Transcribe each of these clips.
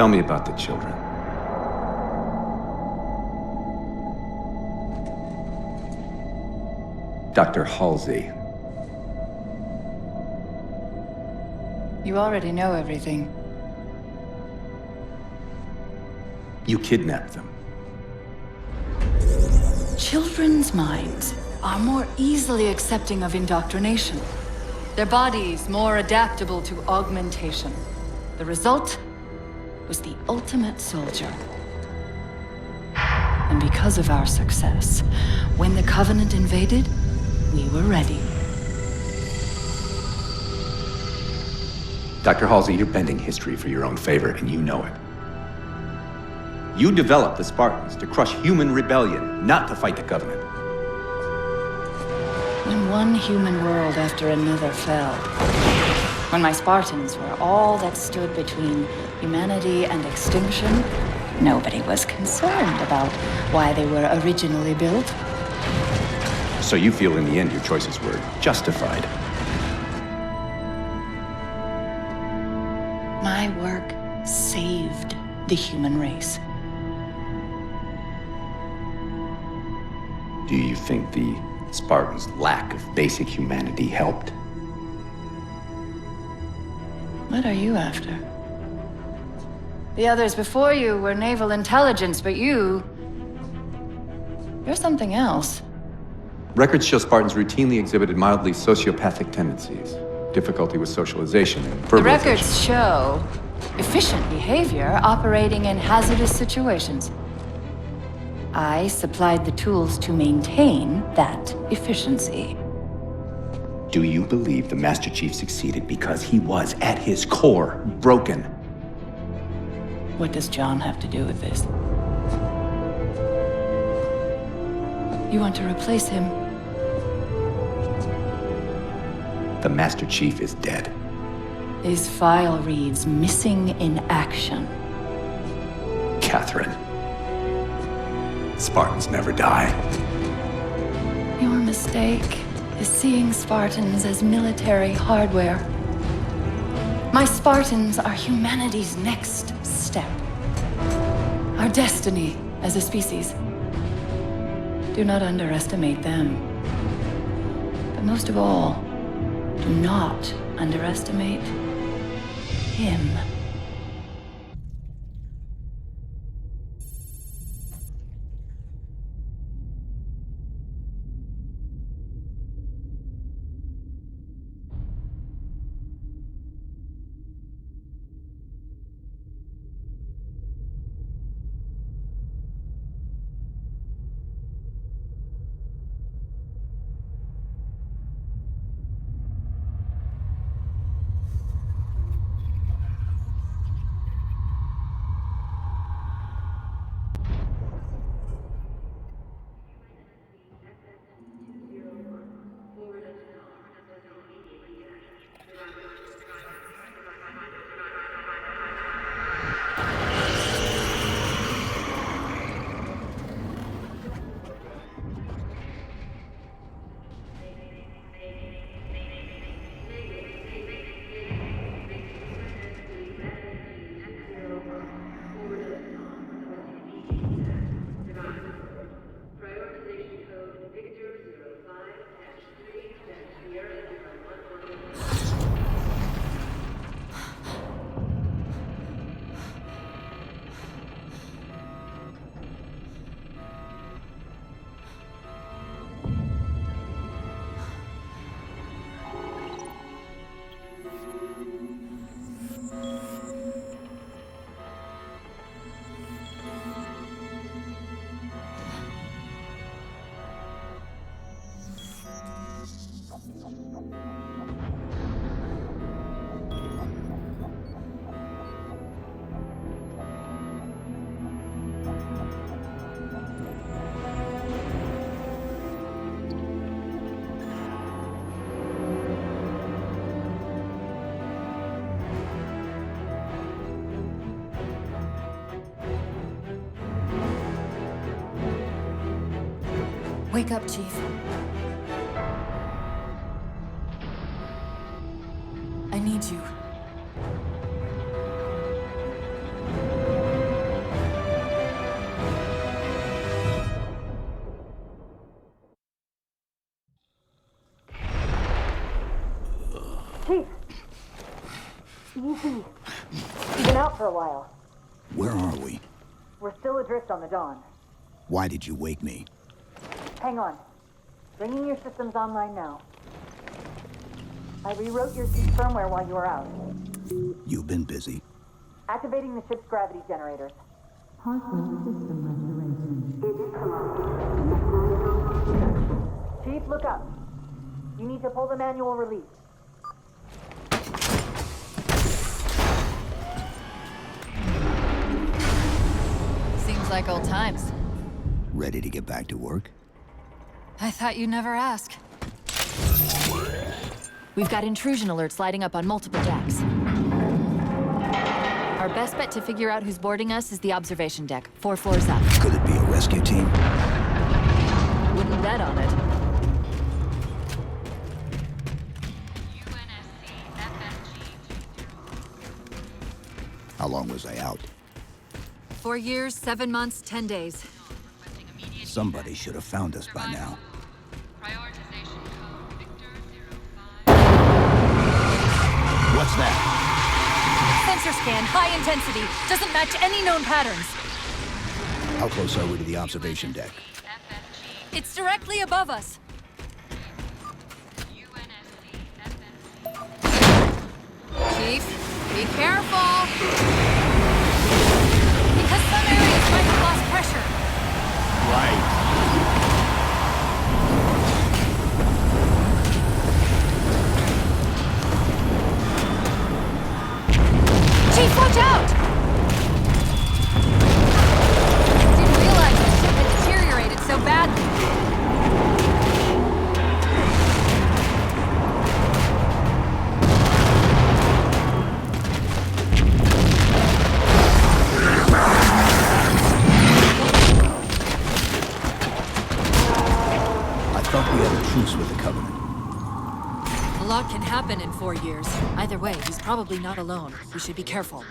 Tell me about the children. Dr. Halsey. You already know everything. You kidnapped them. Children's minds are more easily accepting of indoctrination. Their bodies more adaptable to augmentation. The result was the ultimate soldier. And because of our success, when the Covenant invaded, we were ready. Dr. Halsey, you're bending history for your own favor, and you know it. You developed the Spartans to crush human rebellion, not to fight the Covenant. When one human world after another fell, when my Spartans were all that stood between humanity and extinction, nobody was concerned about why they were originally built. So you feel in the end your choices were justified? My work saved the human race. Do you think the Spartans' lack of basic humanity helped? What are you after? The others before you were naval intelligence, but you're something else. Records show Spartans routinely exhibited mildly sociopathic tendencies, difficulty with socialization and verbalization. The records show efficient behavior operating in hazardous situations. I supplied the tools to maintain that efficiency. Do you believe the Master Chief succeeded because he was, at his core, broken? What does John have to do with this? You want to replace him? The Master Chief is dead. His file reads missing in action. Catherine. Spartans never die. Your mistake is seeing Spartans as military hardware. My Spartans are humanity's next step. Our destiny as a species. Do not underestimate them. But most of all, do not underestimate him. Wake up, Chief. I need you. DC. He's been out for a while. Where are we? We're still adrift on the Dawn. Why did you wake me? Hang on. Bringing your systems online now. I rewrote your seat firmware while you were out. You've been busy. Activating the ship's gravity generators. Chief, look up. You need to pull the manual release. Seems like old times. Ready to get back to work? I thought you'd never ask. We've got intrusion alerts lighting up on multiple decks. Our best bet to figure out who's boarding us is the observation deck, 4 floors up. Could it be a rescue team? Wouldn't bet on it. How long was I out? 4 years, 7 months, 10 days. Somebody should have found us by now. What's that? Sensor scan, high intensity. Doesn't match any known patterns. How close are we to the observation deck? It's directly above us. Chief, be careful. Because some areas might have lost pressure. Right. Chief, watch out! Didn't realize the ship had deteriorated so badly. I thought we had a truce with the Covenant. A lot can happen in 4 years. Either way, he's probably not alone. We should be careful.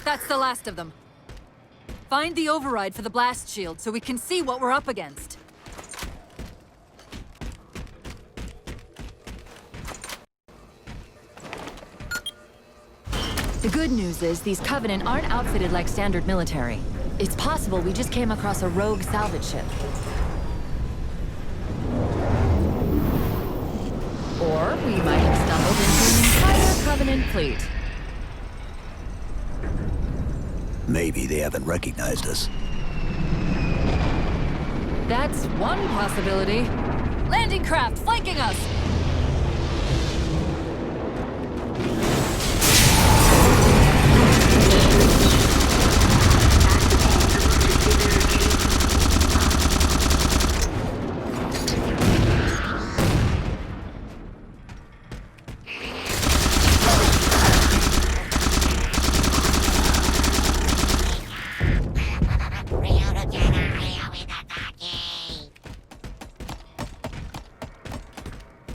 That's the last of them. Find the override for the blast shield so we can see what we're up against. The good news is these Covenant aren't outfitted like standard military. It's possible we just came across a rogue salvage ship. Or we might have stumbled into an entire Covenant fleet. Maybe they haven't recognized us. That's one possibility. Landing craft flanking us!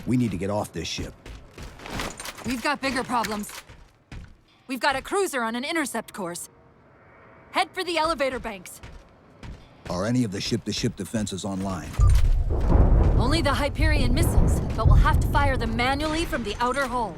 We need to get off this ship. We've got bigger problems. We've got a cruiser on an intercept course. Head for the elevator banks. Are any of the ship-to-ship defenses online? Only the Hyperion missiles, but we'll have to fire them manually from the outer hull.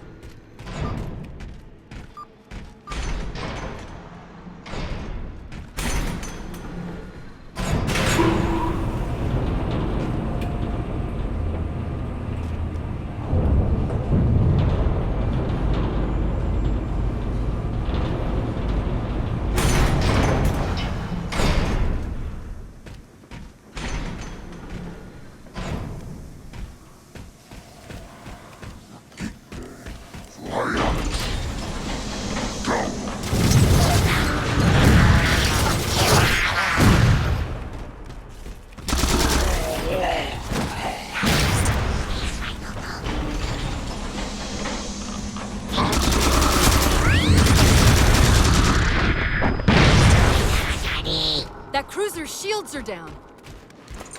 That cruiser's shields are down.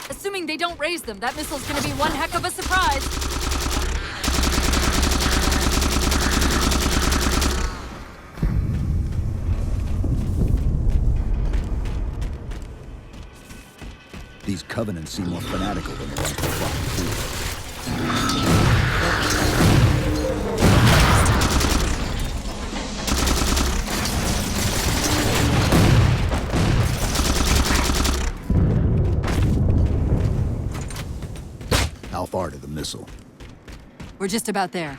Assuming they don't raise them, that missile's gonna be one heck of a surprise. These Covenants seem more fanatical than the ones we fought before. How far to the missile? We're just about there.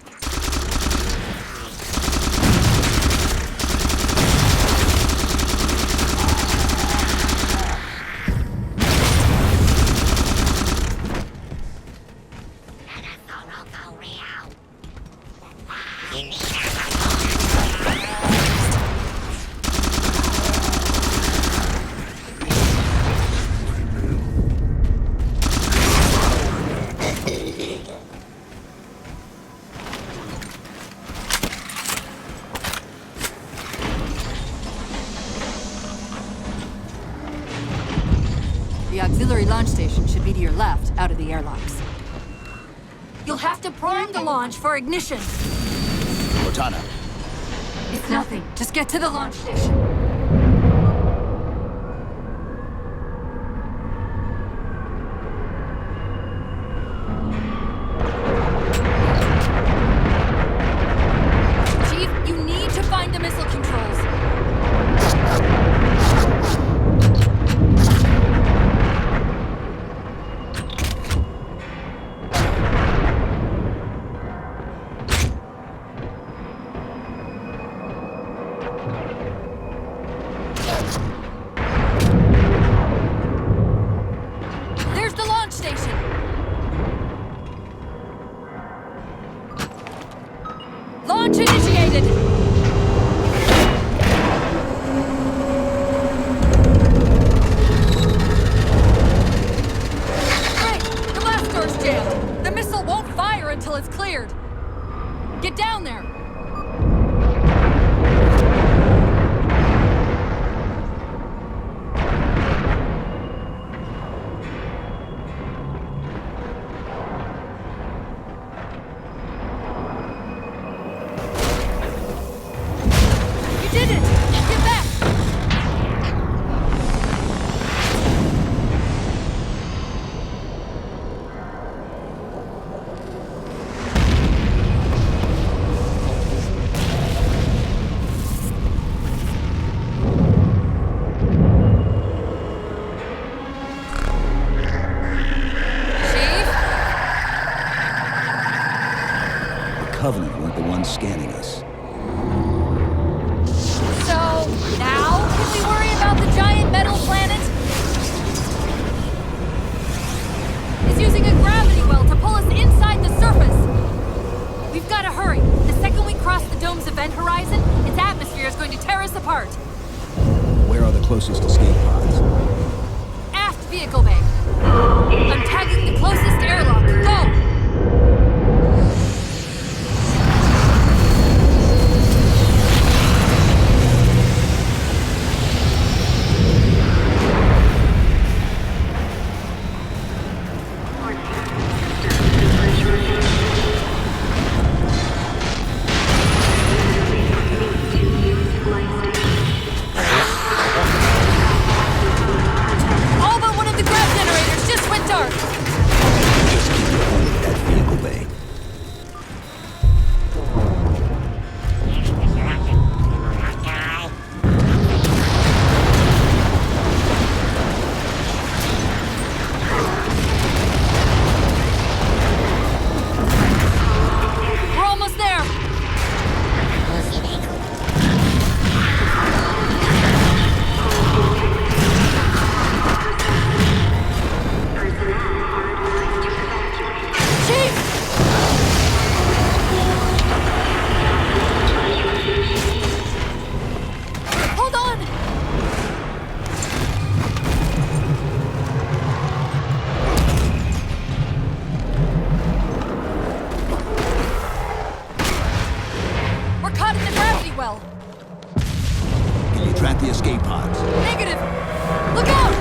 The auxiliary launch station should be to your left, out of the airlocks. You'll have to prime the launch for ignition. Cortana, It's nothing. Just get to the launch station. Chief, you need to find the missile controls. There's the launch station. Launch initiated. Great, the blast door's jammed. The missile won't fire until it's cleared. Get down there. You did it! Get back! Chief? the Covenant weren't the ones scanning us. So, now can we worry about the giant metal planet? It's using a gravity well to pull us inside the surface. We've got to hurry. The second we cross the dome's event horizon, its atmosphere is going to tear us apart. Where are the closest escape pods? Aft vehicle bay. I'm tagging the closest airlock. Go! All but one of the grav generators just went dark. Just keep your point at that vehicle bay. We're almost there. Chief! Hold on! We're caught in the gravity well. Can you track the escape pods? Negative. Look out!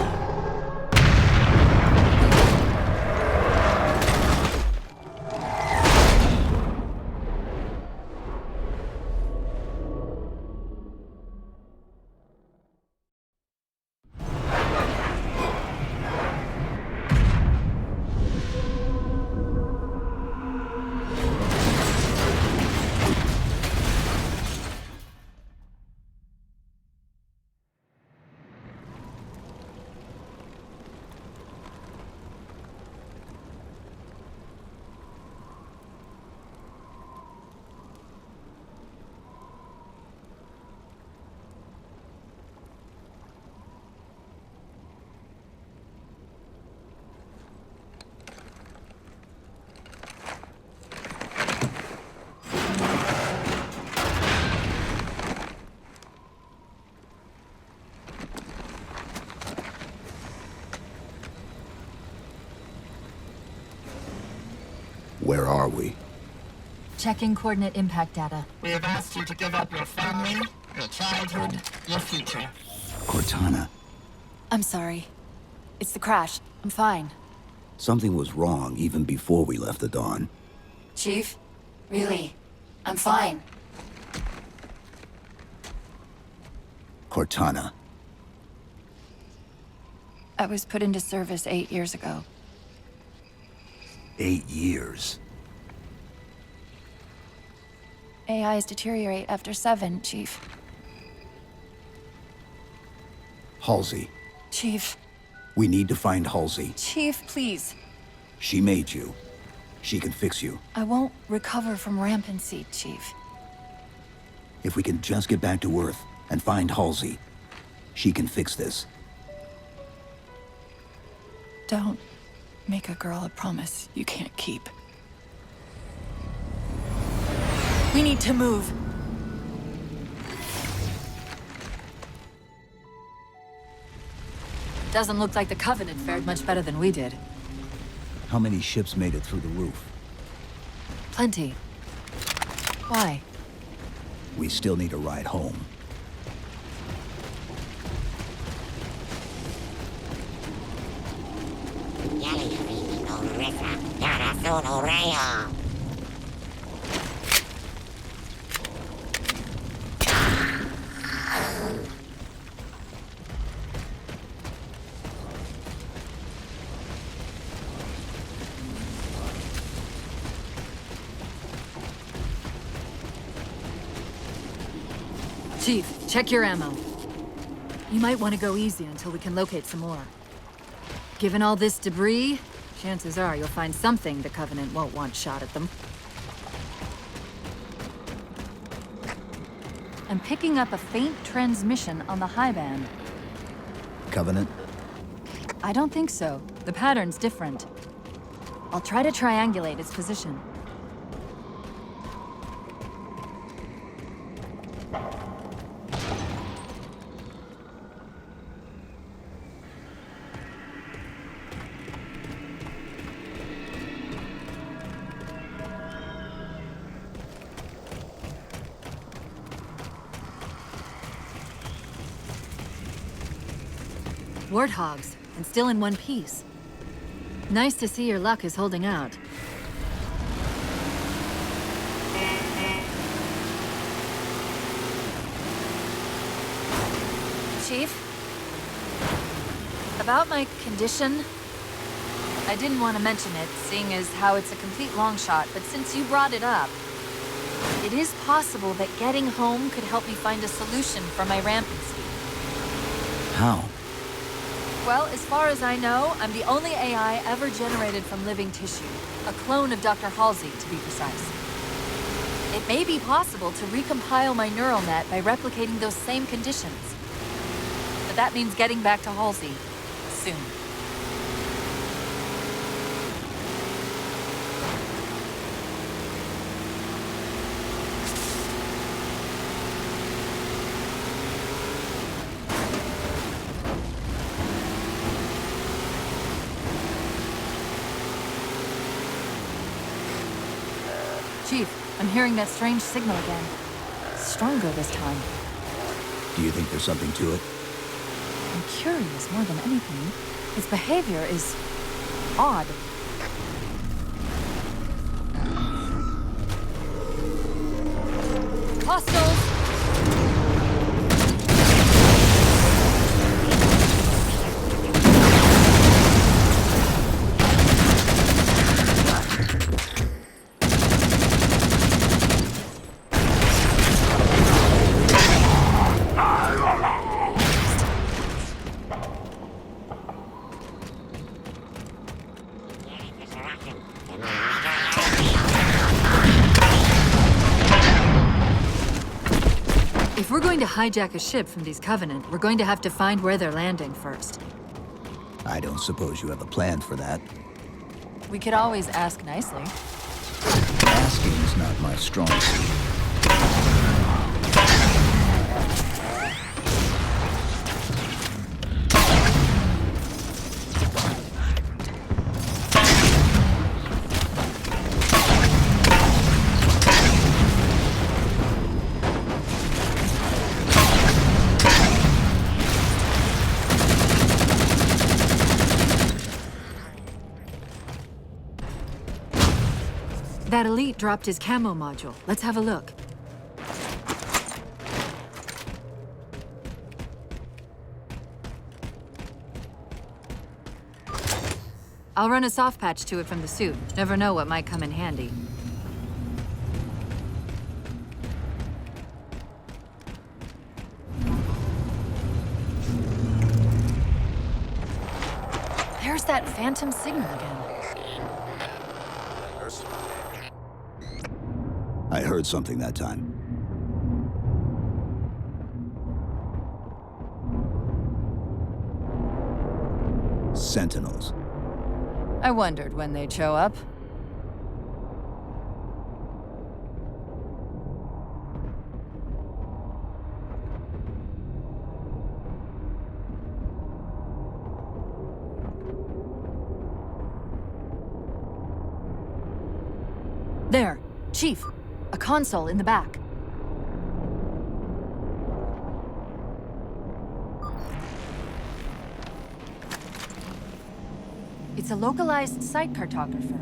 Where are we? Checking coordinate impact data. We have asked you to give up your family, your childhood, your future. Cortana, I'm sorry. It's the crash. I'm fine. something was wrong even before we left the Dawn. Chief? Really? I'm fine. Cortana, I was put into service 8 years ago. 8 years. AIs deteriorate after 7, Chief. Halsey, Chief. we need to find Halsey. Chief, please. She made you. She can fix you. I won't recover from rampancy, Chief. If we can just get back to Earth and find Halsey, she can fix this. Don't make a girl a promise you can't keep. We need to move. Doesn't look like the Covenant fared much better than we did. How many ships made it through the roof? Plenty. Why? We still need a ride home. Chief, check your ammo. You might want to go easy until we can locate some more. Given all this debris, chances are you'll find something the Covenant won't want shot at them. I'm picking up a faint transmission on the high band. Covenant? I don't think so. The pattern's different. I'll try to triangulate its position. Warthogs, and still in one piece. Nice to see your luck is holding out. Chief? About my condition? I didn't want to mention it, seeing as how it's a complete long shot, but since you brought it up, it is possible that getting home could help me find a solution for my rampancy. How? Well, as far as I know, I'm the only AI ever generated from living tissue. A clone of Dr. Halsey, to be precise. It may be possible to recompile my neural net by replicating those same conditions. But that means getting back to Halsey soon. Chief, I'm hearing that strange signal again. Stronger this time. Do you think there's something to it? I'm curious more than anything. Its behavior is odd. Hostiles! If we're going to hijack a ship from these Covenant, we're going to have to find where they're landing first. I don't suppose you have a plan for that. We could always ask nicely. Asking's not my strong suit. That elite dropped his camo module. Let's have a look. I'll run a soft patch to it from the suit. Never know what might come in handy. There's that phantom signal again. I heard something that time. Sentinels. I wondered when they'd show up. There, Chief. A console in the back. It's a localized site cartographer.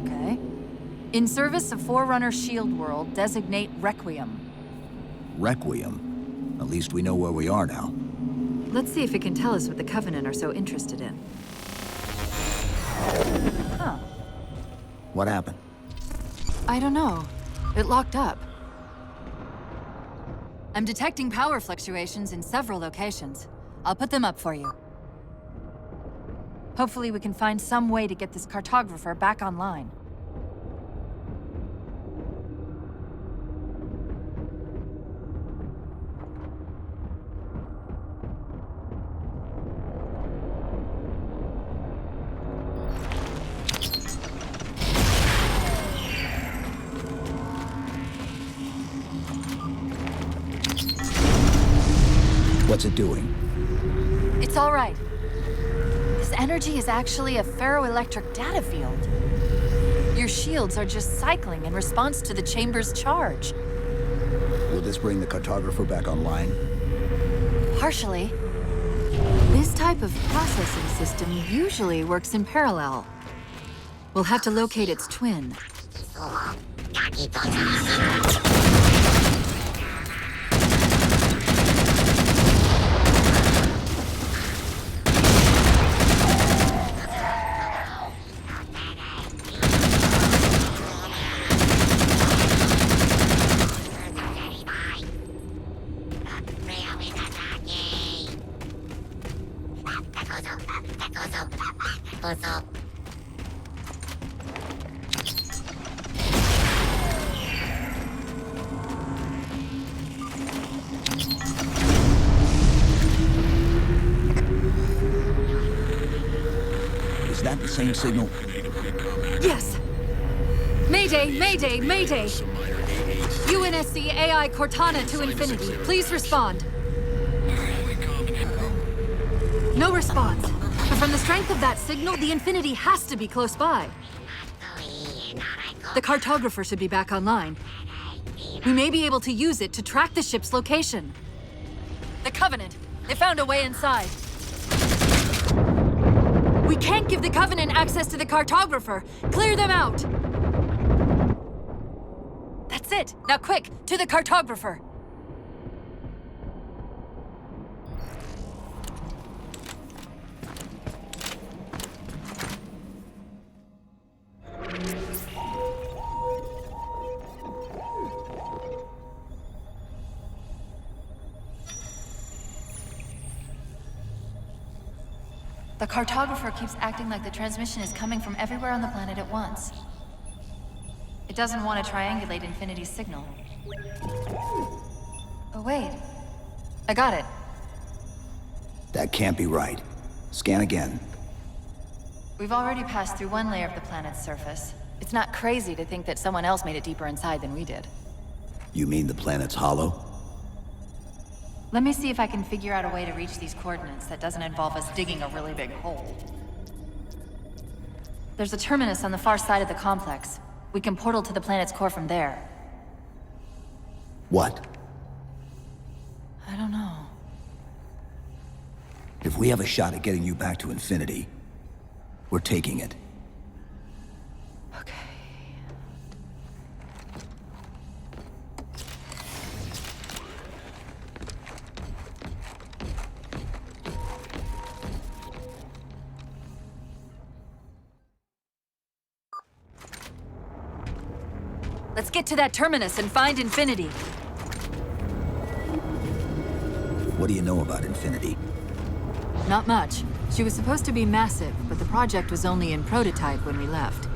Okay. In service of Forerunner Shield World, designate Requiem. Requiem. At least we know where we are now. Let's see if it can tell us what the Covenant are so interested in. Huh. What happened? I don't know. It locked up. I'm detecting power fluctuations in several locations. I'll put them up for you. Hopefully we can find some way to get this cartographer back online. What's it doing? It's all right. This energy is actually a ferroelectric data field. Your shields are just cycling in response to the chamber's charge. Will this bring the cartographer back online? Partially. This type of processing system usually works in parallel. We'll have to locate its twin. Is that the same signal? Yes! Mayday, Mayday, Mayday! UNSC AI Cortana to Infinity. Please respond. No response. But from the strength of that signal, the Infinity has to be close by. The cartographer should be back online. We may be able to use it to track the ship's location. The Covenant! They found a way inside. We can't give the Covenant access to the cartographer. Clear them out. That's it. Now quick, to the cartographer. The cartographer keeps acting like the transmission is coming from everywhere on the planet at once. It doesn't want to triangulate Infinity's signal. Oh, wait. I got it. That can't be right. Scan again. We've already passed through one layer of the planet's surface. It's not crazy to think that someone else made it deeper inside than we did. You mean the planet's hollow? Let me see if I can figure out a way to reach these coordinates that doesn't involve us digging a really big hole. There's a terminus on the far side of the complex. We can portal to the planet's core from there. What? I don't know. If we have a shot at getting you back to Infinity, we're taking it. Okay. Let's get to that terminus and find Infinity. What do you know about Infinity? Not much. She was supposed to be massive, but the project was only in prototype when we left.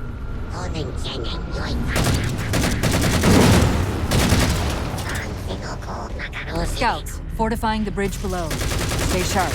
Scouts, fortifying the bridge below. Stay sharp.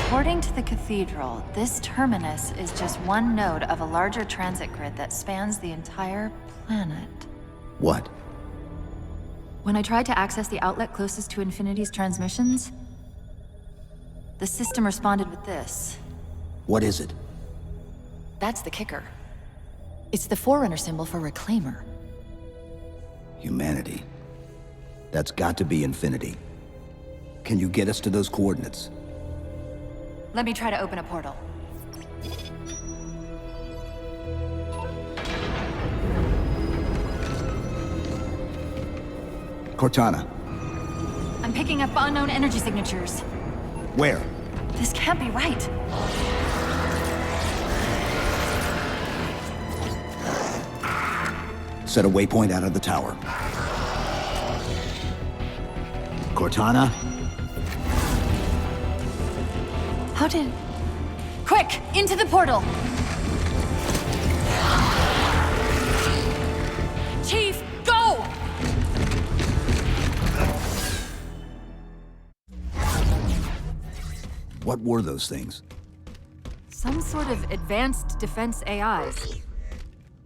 According to the cathedral, this terminus is just one node of a larger transit grid that spans the entire planet. What? When I tried to access the outlet closest to Infinity's transmissions, the system responded with this. What is it? That's the kicker. It's the Forerunner symbol for Reclaimer. Humanity. That's got to be Infinity. Can you get us to those coordinates? Let me try to open a portal. Cortana, I'm picking up unknown energy signatures. where? This can't be right. Set a waypoint out of the tower. Cortana? How did... Quick! Into the portal! Chief, go! What were those things? Some sort of advanced defense AIs.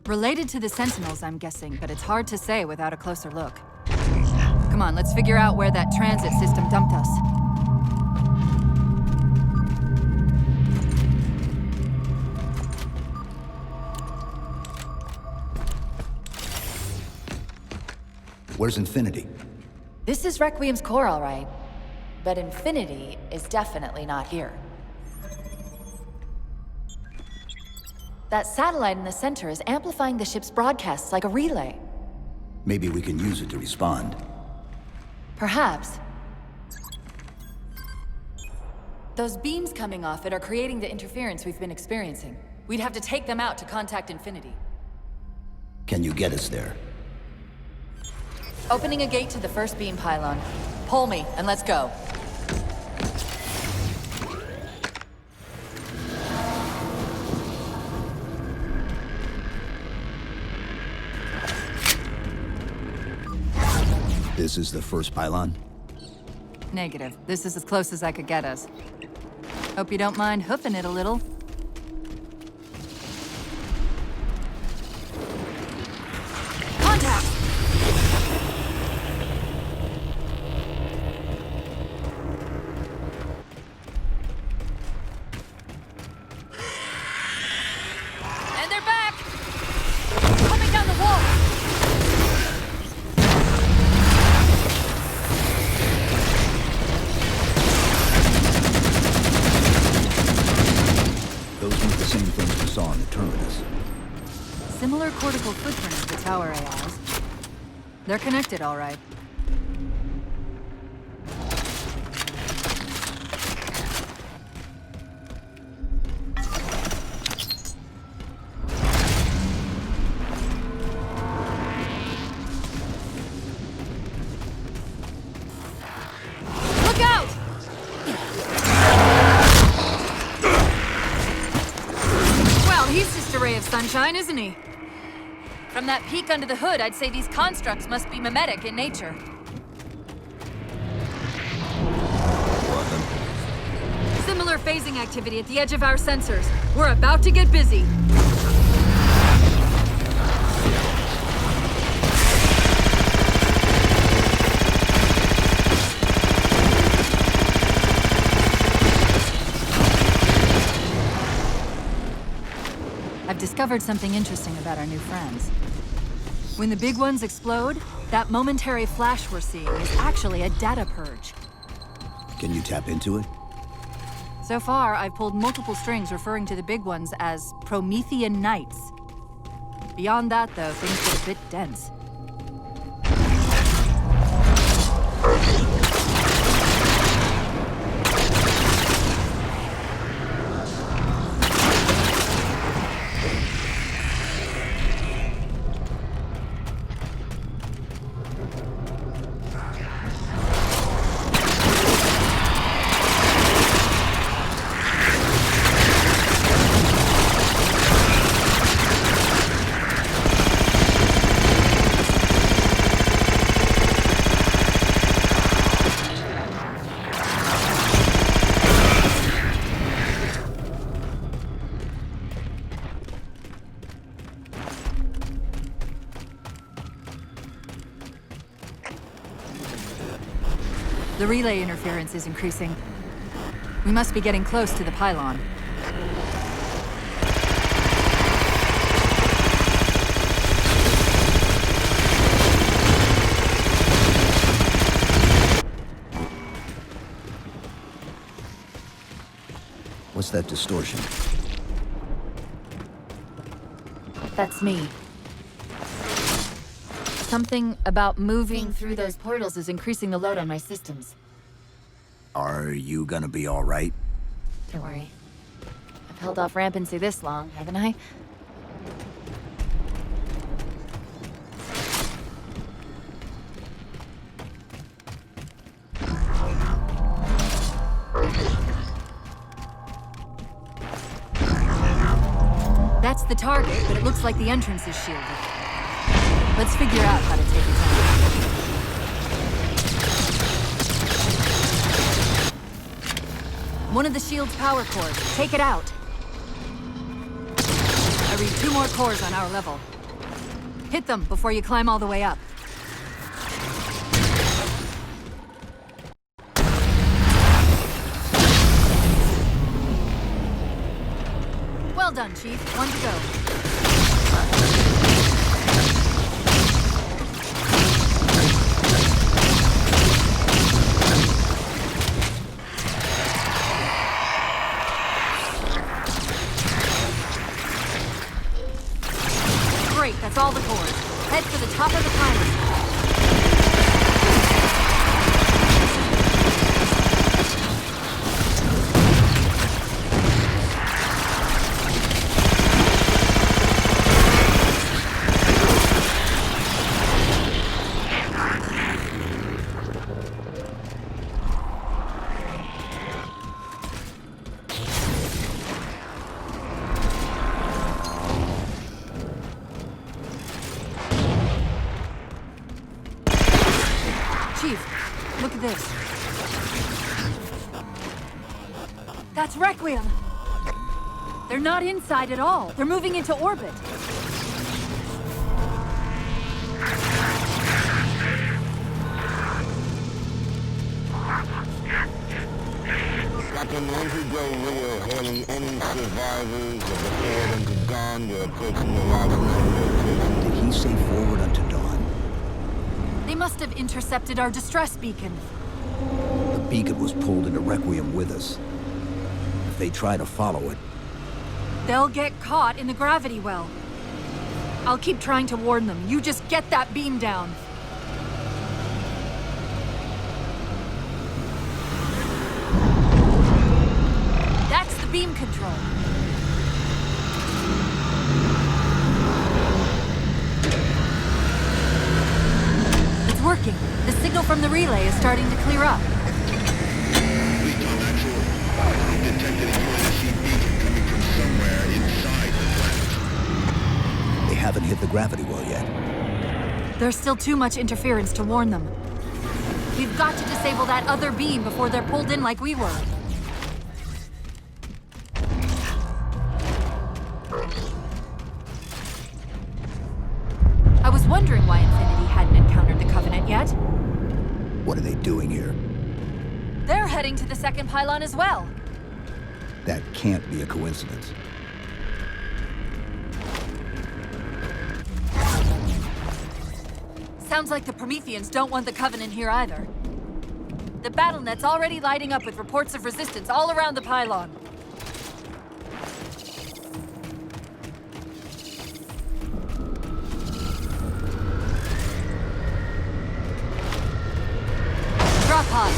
Related to the Sentinels, I'm guessing, but it's hard to say without a closer look. Come on, let's figure out where that transit system dumped us. Where's Infinity? This is Requiem's core, all right. But Infinity is definitely not here. That satellite in the center is amplifying the ship's broadcasts like a relay. Maybe we can use it to respond. Perhaps. Those beams coming off it are creating the interference we've been experiencing. We'd have to take them out to contact Infinity. Can you get us there? Opening a gate to the first beam pylon. Pull me, and let's go. This is the first pylon? Negative. This is as close as I could get us. Hope you don't mind hoofing it a little. Contact! And they're back! Coming down the wall! Those weren't the same things we saw in the terminus. Similar cortical footprint as the tower AIs. They're connected, all right. Look out! Well, he's just a ray of sunshine, isn't he? From that peek under the hood, I'd say these constructs must be mimetic in nature. Similar phasing activity at the edge of our sensors. We're about to get busy. I've discovered something interesting about our new friends. When the big ones explode, that momentary flash we're seeing is actually a data purge. Can you tap into it? So far, I've pulled multiple strings referring to the big ones as Promethean Knights. Beyond that, though, things get a bit dense. The relay interference is increasing. We must be getting close to the pylon. What's that distortion? That's me. Something about moving through those portals is increasing the load on my systems. Are you gonna be all right? Don't worry. I've held off rampancy this long, haven't I? That's the target, but it looks like the entrance is shielded. Let's figure out how to take it down. One of the shield's power cores. Take it out. I read 2 more cores on our level. Hit them before you climb all the way up. Well done, Chief. 1 to go. Great, that's all the cores. Head for the top of the pylon. Chief, look at this. That's Requiem! They're not inside at all. They're moving into orbit. Captain Indigo Rio hailing any survivors of the Forward Unto Dawn. We're approaching the last location. Did he say forward unto dawn? They must have intercepted our distress beacon. The beacon was pulled into Requiem with us. If they try to follow it, They'll get caught in the gravity well. I'll keep trying to warn them. You just get that beam down. That's the beam control. It's working. The signal from the relay is starting to clear up. they haven't hit the gravity well yet. There's still too much interference to warn them. We've got to disable that other beam before they're pulled in like we were. I was wondering why Infinity hadn't encountered the Covenant yet. What are they doing here? They're heading to the second pylon as well. That can't be a coincidence. Sounds like the Prometheans don't want the Covenant here either. The BattleNet's already lighting up with reports of resistance all around the pylon. Drop pod.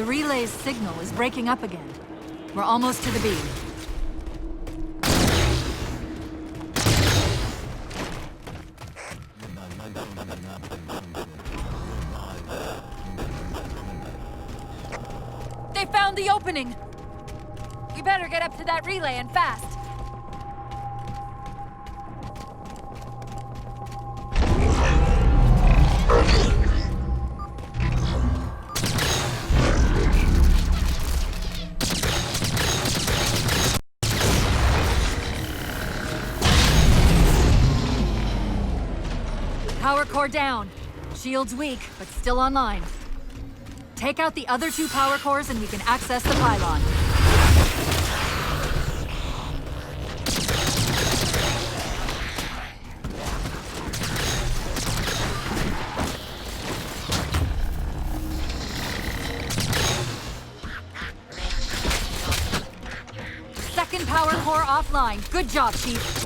The relay's signal is breaking up again. We're almost to the beam. They found the opening! We better get up to that relay and fast. Power core down. Shield's weak, but still online. Take out the other 2 power cores and we can access the pylon. Second power core offline. Good job, Chief.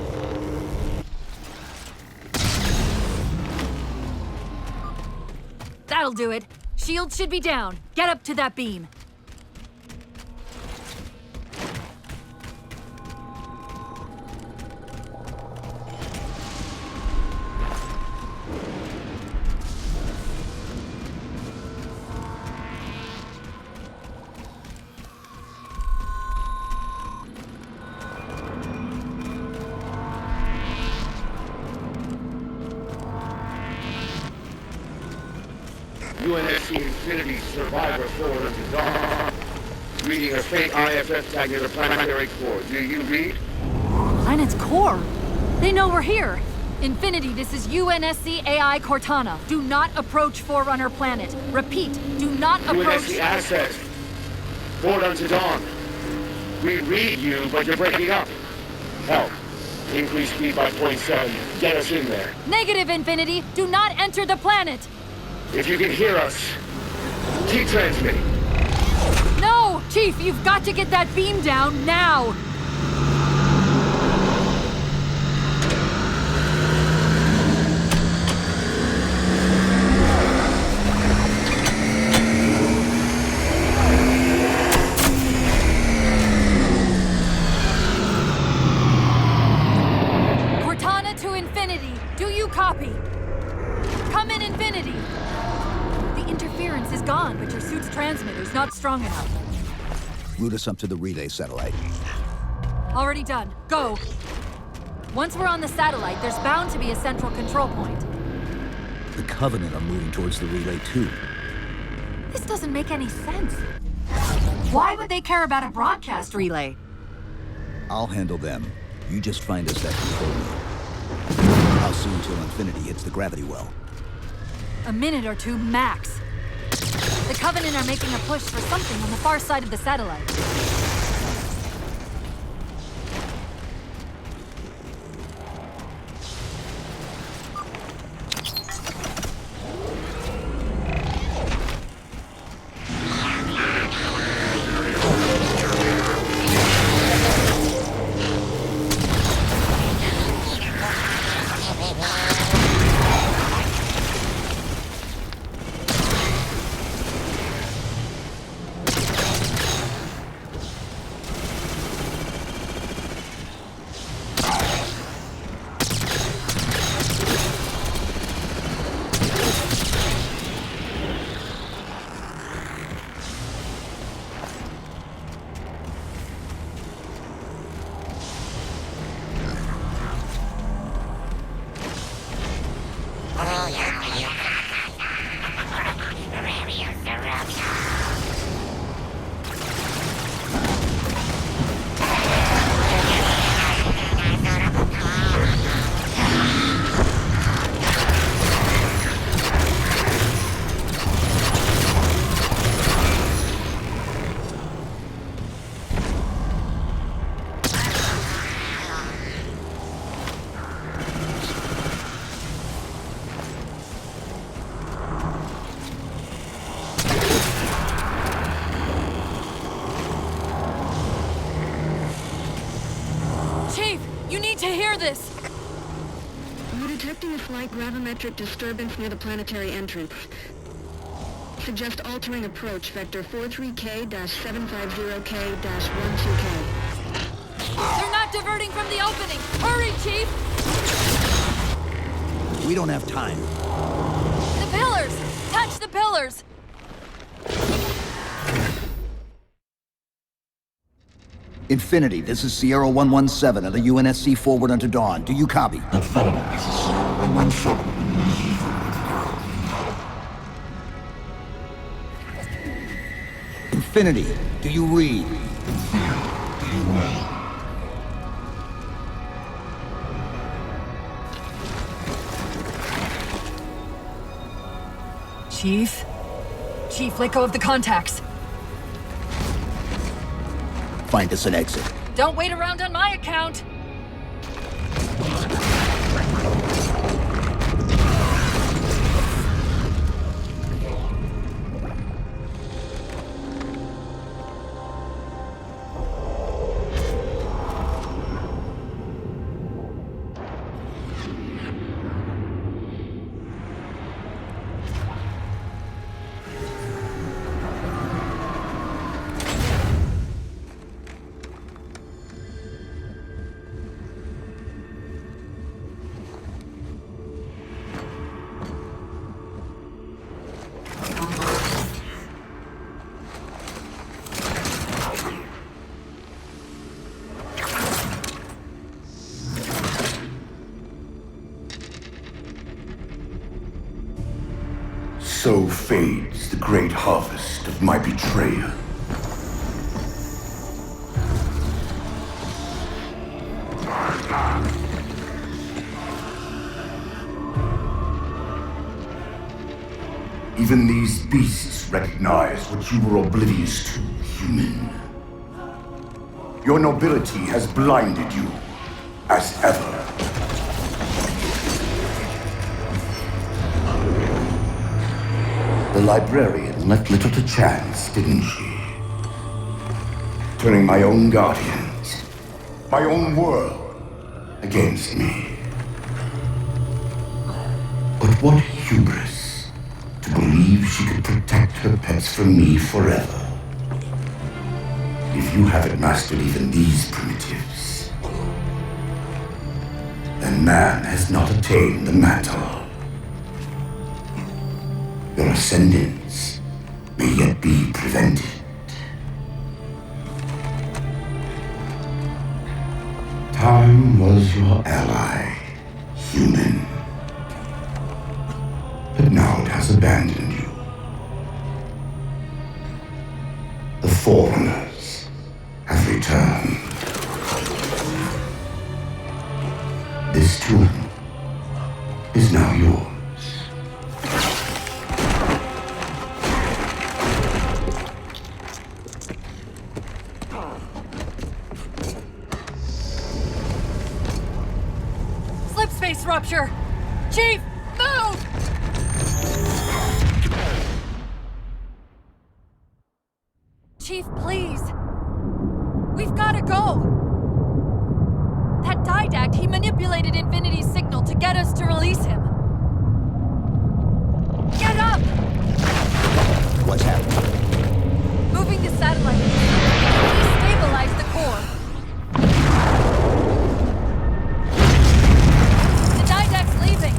That'll do it. Shield should be down. Get up to that beam. UNSC Infinity Survivor Forward unto Dawn. Reading a faint IFF tag near the planetary core. Do you read? Planet's core? They know we're here. Infinity, this is UNSC AI Cortana. Do not approach Forerunner planet. Repeat, do not approach... UNSC Asset. Forward unto Dawn. We read you, but you're breaking up. Help. Increase speed by 0.7. Get us in there. Negative, Infinity. Do not enter the planet. If you can hear us, keep transmitting. No! Chief, you've got to get that beam down now! Cortana to Infinity. Do you copy? Come in, Infinity. The interference is gone, but your suit's transmitter's not strong enough. Route us up to the relay satellite. Already done. Go. Once we're on the satellite, there's bound to be a central control point. The Covenant are moving towards the relay too. This doesn't make any sense. Why would they care about a broadcast relay? I'll handle them. You just find us that control room. How soon till Infinity hits the gravity well? A minute or 2 max. The Covenant are making a push for something on the far side of the satellite. To hear this! We're detecting a slight gravimetric disturbance near the planetary entrance. Suggest altering approach vector 43K-750K-12K. They're not diverting from the opening! Hurry, Chief! We don't have time. The pillars! Touch the pillars! Infinity, this is Sierra 117 of the UNSC forward unto dawn. Do you copy? Infinity, do you read? Chief? Chief, let go of the contacts. Find us an exit. Don't wait around on my account! So fades the great harvest of my betrayal. Even these beasts recognize what you were oblivious to, human. Your nobility has blinded you, as ever. The librarian left little to chance, didn't she? Turning my own guardians, my own world, against me. But what hubris to believe she could protect her pets from me forever. If you haven't mastered even these primitives, then man has not attained the mantle. Your ascendance may yet be prevented. Time was your ally, human. But now it has abandoned you. The Forerunners have returned. This tomb is now yours. Slipspace rupture! Chief, move! Chief, please. We've gotta go. That Didact, he manipulated Infinity's signal to get us to release him. Get up! What's happening? Moving the satellite. Destabilize the core. The Didact's leaving.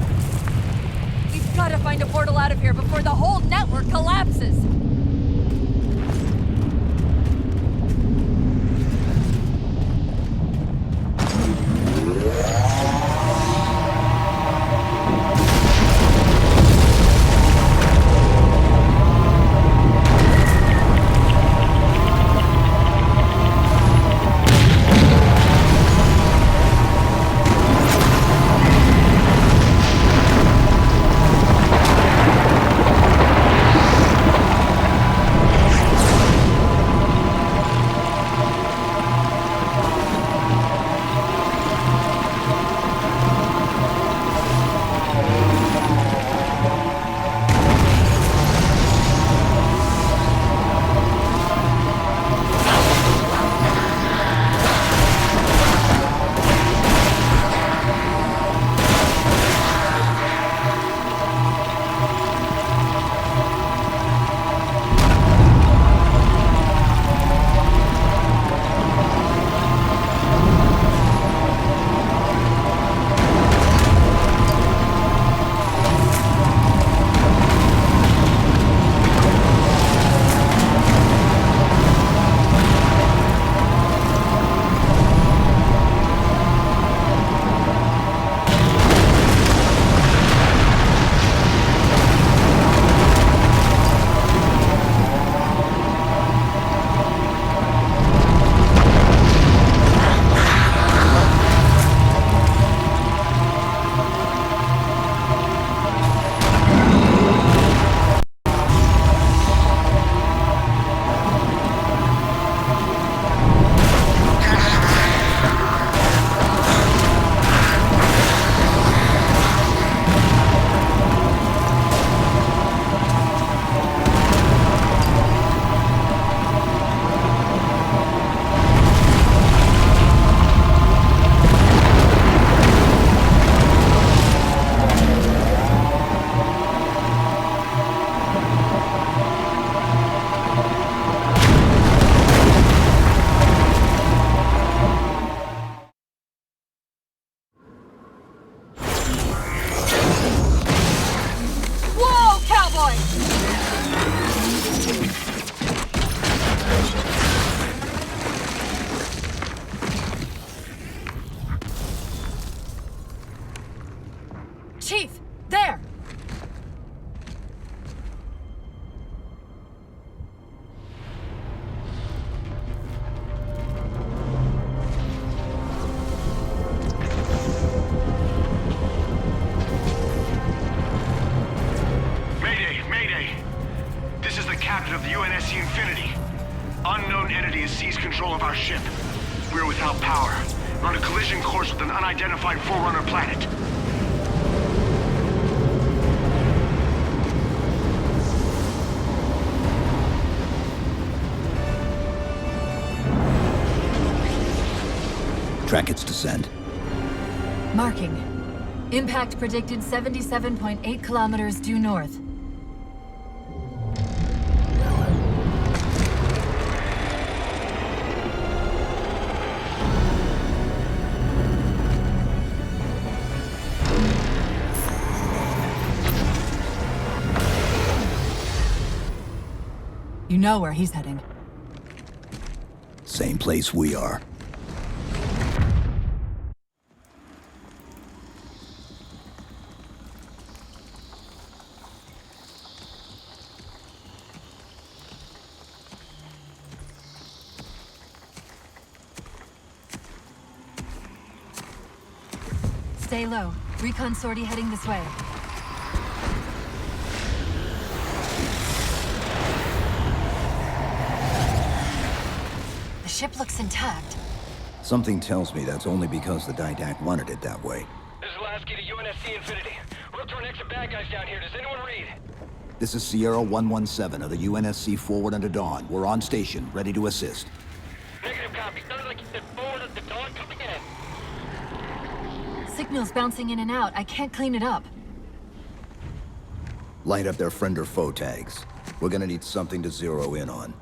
We've gotta find a portal out of here before the whole network collapses. unknown entity has seized control of our ship. We're without power. We're on a collision course with an unidentified Forerunner planet. Track its descent. Marking. Impact predicted 77.8 kilometers due north. You know where he's heading. Same place we are. Stay low. Recon sortie heading this way. The ship looks intact. Something tells me that's only because the Didact wanted it that way. This is Lasky to UNSC Infinity. We're up to our next bad guys down here. Does anyone read? This is Sierra 117 of the UNSC Forward Unto Dawn. We're on station, ready to assist. Negative copy. Sounded like you said Forward Unto Dawn. Come again. Signal's bouncing in and out. I can't clean it up. Light up their friend or foe tags. We're gonna need something to zero in on.